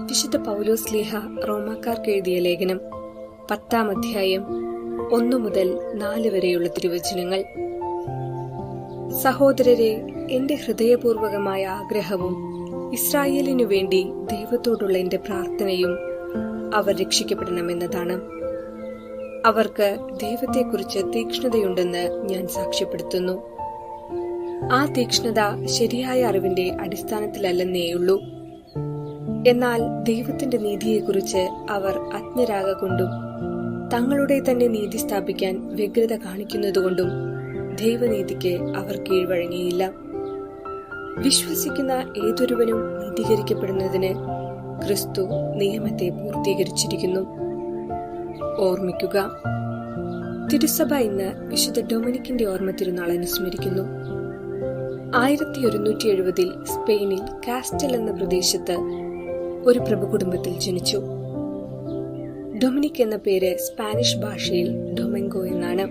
വിശുദ്ധ പൗലോസ്ലീഹ റോമാക്കാർക്ക് എഴുതിയ ലേഖനം 10-ാം അധ്യായം 1 മുതൽ 4 വരെയുള്ള തിരുവചനങ്ങൾ. സഹോദരരെ, എന്റെ ഹൃദയപൂർവകമായ ആഗ്രഹവും ഇസ്രായേലിനു വേണ്ടി ദൈവത്തോടുള്ള എന്റെ പ്രാർത്ഥനയും അവർ രക്ഷിക്കപ്പെടണമെന്നതാണ്. അവർക്ക് ദൈവത്തെക്കുറിച്ച് തീക്ഷ്ണതയുണ്ടെന്ന് ഞാൻ സാക്ഷ്യപ്പെടുത്തുന്നു. ആ തീക്ഷ്ണത ശരിയായ അറിവിന്റെ അടിസ്ഥാനത്തിലല്ലെന്നേയുള്ളൂ. എന്നാൽ ദൈവത്തിന്റെ നീതിയെക്കുറിച്ച് അവർ അജ്ഞരാകൊണ്ടും തങ്ങളുടെ തന്നെ നീതി സ്ഥാപിക്കാൻ വ്യഗ്രത കാണിക്കുന്നതുകൊണ്ടും ദൈവനീതിക്ക് അവർ കീഴ്വഴങ്ങിയില്ല. വിശ്വസിക്കുന്ന ഏതൊരുവനും നീതീകരിക്കപ്പെടുന്നതിന് ക്രിസ്തു നിയമത്തെ പൂർത്തീകരിച്ചിരിക്കുന്നു. ഓർമ്മിക്കുക, തിരുസഭ ഇന്ന് വിശുദ്ധ ഡൊമിനിക്കിന്റെ ഓർമ്മ തിരുനാൾ അനുസ്മരിക്കുന്നു. 1170 സ്പെയിനിൽ കാസ്റ്റൽ എന്ന പ്രദേശത്ത് ഒരു പ്രഭു കുടുംബത്തിൽ ജനിച്ചു. ഡൊമിനിക് എന്ന പേര് സ്പാനിഷ് ഭാഷയിൽ ഡൊമിംഗോ എന്നാണ്.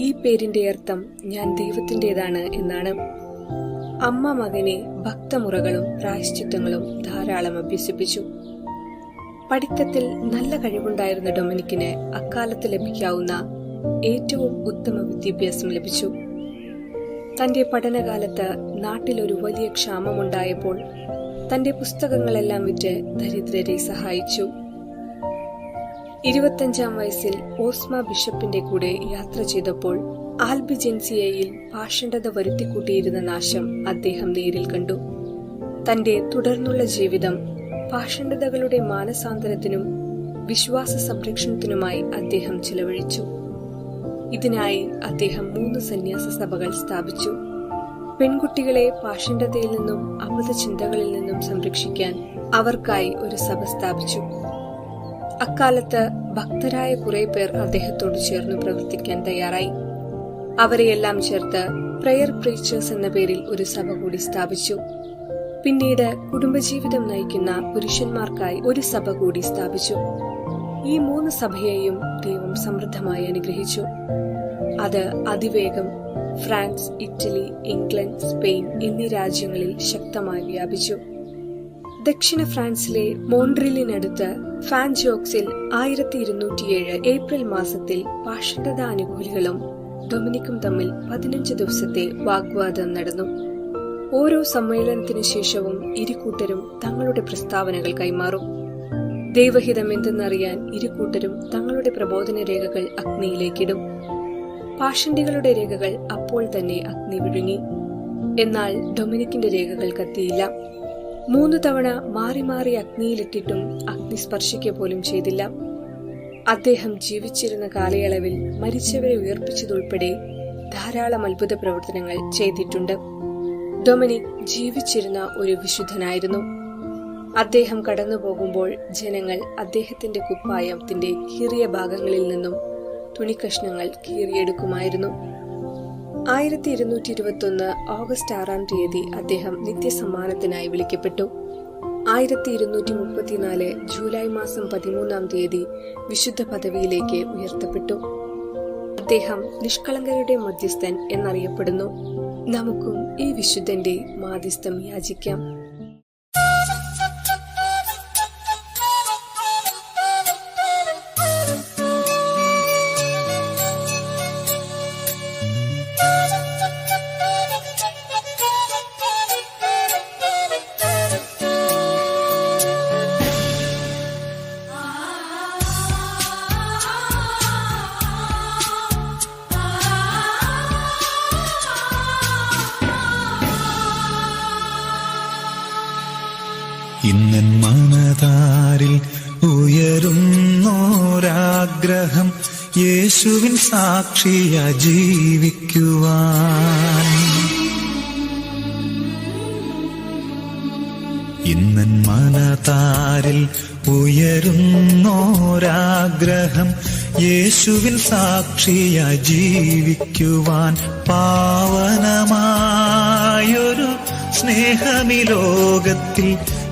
ഈ പേരിന്റെ അർത്ഥം ഞാൻ ദൈവത്തിന്റേതാണ് എന്നാണ്. അമ്മ മകനെ ഭക്തമുറകളും പ്രായശ്ചിത്തങ്ങളും ധാരാളം അഭ്യസിപ്പിച്ചു. പഠിത്തത്തിൽ നല്ല കഴിവുണ്ടായിരുന്ന ഡൊമിനിക്കിന് അക്കാലത്ത് ലഭിക്കാവുന്ന ഏറ്റവും ഉത്തമ വിദ്യാഭ്യാസം ലഭിച്ചു. തന്റെ പഠനകാലത്ത് നാട്ടിലൊരു വലിയ ക്ഷാമമുണ്ടായപ്പോൾ തന്റെ പുസ്തകങ്ങളെല്ലാം വിറ്റ് ദരിദ്രരെ സഹായിച്ചു. 25-ാം വയസ്സിൽ ഓസ്മ ബിഷപ്പിന്റെ കൂടെ യാത്ര ചെയ്തപ്പോൾ ആൽബിജൻസിയയിൽ പാഷണ്ഡത വരുത്തിക്കൂട്ടിയിരുന്ന നാശം അദ്ദേഹം നേരിൽ കണ്ടു. തന്റെ തുടർന്നുള്ള ജീവിതം പാഷണ്ഡതകളുടെ മാനസാന്തരത്തിനും വിശ്വാസ സംരക്ഷണത്തിനുമായി അദ്ദേഹം ചിലവഴിച്ചു. ഇതിനായി അദ്ദേഹം 3 സന്യാസ സഭകൾ സ്ഥാപിച്ചു. പെൺകുട്ടികളെ പാഷണ്ഡതയിൽ നിന്നും അബദ്ധ ചിന്തകളിൽ നിന്നും സംരക്ഷിക്കാൻ അവർക്കായി ഒരു സഭ സ്ഥാപിച്ചു. അക്കാലത്ത് ഭക്തരായ കുറെ പേർ അദ്ദേഹത്തോട് ചേർന്ന് പ്രവർത്തിക്കാൻ തയ്യാറായി. അവരെയെല്ലാം ചേർത്ത് പ്രയർ പ്രീച്ചേഴ്സ് എന്ന പേരിൽ ഒരു സഭ കൂടി സ്ഥാപിച്ചു. പിന്നീട് കുടുംബജീവിതം നയിക്കുന്ന പുരുഷന്മാർക്കായി ഒരു സഭ കൂടി സ്ഥാപിച്ചു. ഈ 3 സഭയെയും ദൈവം സമൃദ്ധമായി അനുഗ്രഹിച്ചു. അത് അതിവേഗം ഫ്രാൻസ്, ഇറ്റലി, ഇംഗ്ലണ്ട്, സ്പെയിൻ എന്നീ രാജ്യങ്ങളിൽ ശക്തമായി വ്യാപിച്ചു. ദക്ഷിണ ഫ്രാൻസിലെ മോൺട്രിലിനടുത്ത് ഫാൻജോക്സിൽ 1207 ഏപ്രിൽ മാസത്തിൽ പാഷണ്ഡതാനുകൂലികളും ഡൊമിനിക്കും തമ്മിൽ 15 ദിവസത്തെ വാഗ്വാദം നടന്നു. ഓരോ സമ്മേളനത്തിനു ശേഷവും ഇരുകൂട്ടരും തങ്ങളുടെ പ്രസ്താവനകൾ കൈമാറും. ദൈവഹിതം എന്തെന്നറിയാൻ ഇരുകൂട്ടരും തങ്ങളുടെ പ്രബോധന രേഖകൾ അഗ്നിയിലേക്കിടും. പാഷണ്ഡികളുടെ രേഖകൾ അപ്പോൾ തന്നെ അഗ്നി വിഴുങ്ങി. എന്നാൽ ഡൊമിനിക്കിന്റെ രേഖകൾ കത്തിയില്ല. 3 തവണ മാറി മാറി അഗ്നിയിലിട്ടിട്ടും അഗ്നി സ്പർശിക്കുക പോലും ചെയ്തില്ല. അദ്ദേഹം ജീവിച്ചിരുന്ന കാലയളവിൽ മരിച്ചവരെ ഉയർപ്പിച്ചതുൾപ്പെടെ ധാരാളം അത്ഭുത പ്രവർത്തനങ്ങൾ ചെയ്തിട്ടുണ്ട്. ഡൊമിനിക് ജീവിച്ചിരുന്ന ഒരു വിശുദ്ധനായിരുന്നു. അദ്ദേഹം കടന്നു പോകുമ്പോൾ ജനങ്ങൾ അദ്ദേഹത്തിന്റെ കുപ്പായത്തിന്റെ കീറിയ ഭാഗങ്ങളിൽ നിന്നും തുണിക്കഷ്ണങ്ങൾ കീറിയെടുക്കുമായിരുന്നു. 1221 ഓഗസ്റ്റ് 6-ാം തീയതി അദ്ദേഹം നിത്യസമ്മാനത്തിനായി വിളിക്കപ്പെട്ടു. 1234 ജൂലൈ മാസം 13-ാം തീയതി വിശുദ്ധ പദവിയിലേക്ക് ഉയർത്തപ്പെട്ടു. അദ്ദേഹം നിഷ്കളങ്കരുടെ മധ്യസ്ഥൻ എന്നറിയപ്പെടുന്നു. നമുക്കും ഈ വിശുദ്ധന്റെ മാധ്യസ്ഥം യാചിക്കാം. ഇന്നൻ മനതാരിൽ ഉയരുന്നോരാഗ്രഹം യേശുവിൻ സാക്ഷിയ ജീവിക്കുവാൻ. ഇന്നൻ മനതാരിൽ ഉയരുന്നോരാഗ്രഹം യേശുവിൻ സാക്ഷിയ ജീവിക്കുവാൻ. പാവനമായൊരു സ്നേഹമീ ലോകത്തിൽ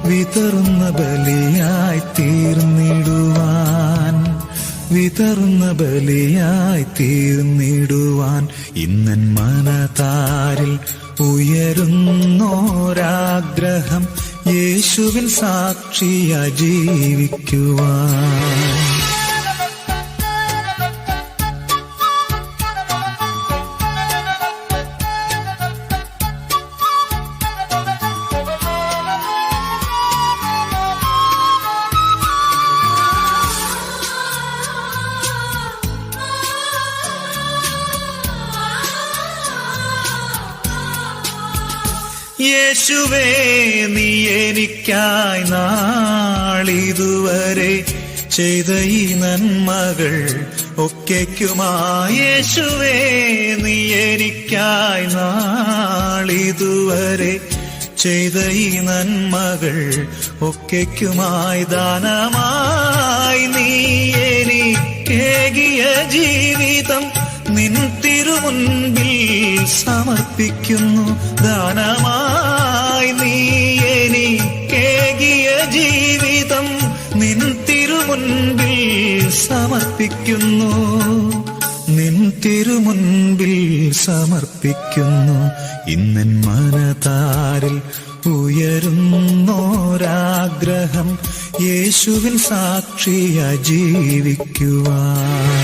വിതറുന്ന ബലിയായി തീർന്നിടുവാൻ, വിതറുന്ന ബലിയായി തീർന്നിടുവാൻ. ഇന്നൻ മനതാരിൽ ഉയരുന്നോരാഗ്രഹം യേശുവിൻ സാക്ഷിയായി ജീവിക്കുവാൻ. യേശുവേ നീ എനിക്കായി നാളിതുവരെ ചെയ്ത ഈ നന്മകൾ ഒക്കെക്കുമായി. യേശുവേ നീ എനിക്കായി നാളിതുവരെ ചെയ്ത ഈ നന്മകൾ ഒക്കെക്കുമായി. ദാനമായി നീ എനിക്കേകിയ ജീവിതം നിൻ തിരുമുൻപിൽ സമർപ്പിക്കുന്നു. ദാനമായി നീ എനിക്കേകിയ ജീവിതം നിൻ തിരുമുൻപിൽ സമർപ്പിക്കുന്നു. നിൻ തിരുമുൻപിൽ സമർപ്പിക്കുന്നു. ഇന്നെൻ മനതാരിൽ ഉയരുന്നോരാഗ്രഹം യേശുവിൻ സാക്ഷിയായി ജീവിക്കുവാൻ.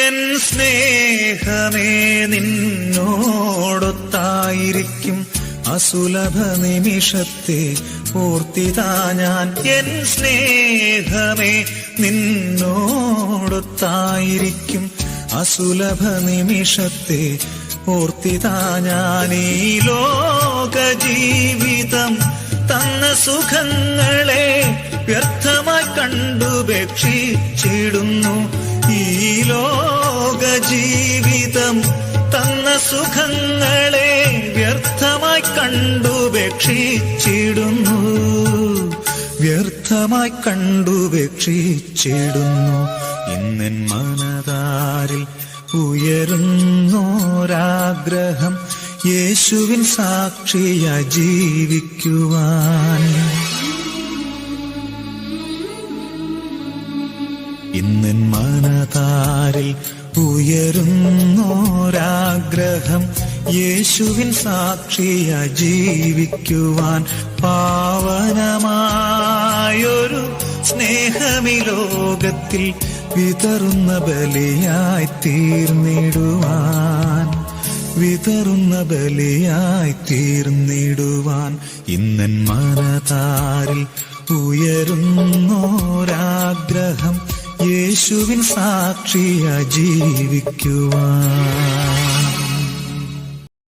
എൻ സ്നേഹമേ നിന്നോടൊത്തായിരിക്കും അസുലഭ നിമിഷത്തെ ഓർത്തിതാ ഞാൻ. എൻ സ്നേഹമേ നിന്നോടൊത്തായിരിക്കും അസുലഭ നിമിഷത്തെ ഓർത്തിതാ ഞാൻ. ഈ ലോക ജീവിതം തന്ന സുഖങ്ങളെ വ്യർത്ഥമായി കണ്ടുപേക്ഷിച്ചിടുന്നു. ഈ ലോക ജീവിതം തന്ന സുഖങ്ങളെ വ്യർത്ഥമായി കണ്ടുപേക്ഷിച്ചിടുന്നു. വ്യർത്ഥമായി കണ്ടുപേക്ഷിച്ചിടുന്നു. ഇന്നെൻ മനതാരിൽ ഉയരുന്നോരാഗ്രഹം യേശുവിൻ സാക്ഷിയായി ജീവിക്കുവാൻ. ഇന്നെൻ മനതാരിൽ ഉയരുന്നോരാഗ്രഹം യേശുവിൻ സാക്ഷിയായി ജീവിക്കുവാൻ. പാവനമായൊരു സ്നേഹമീ ലോകത്തിൽ വിതറുന്ന ബലിയായി തീർന്നിടുവാൻ. വിതറുന്ന ബലിയായി തീർന്നിടുവാൻ. ഇന്നെൻ മനതാരിൽ ഉയരുന്നോരാഗ്രഹം യേശുവിൻ സാക്ഷിയായി ജീവിക്കുവാൻ.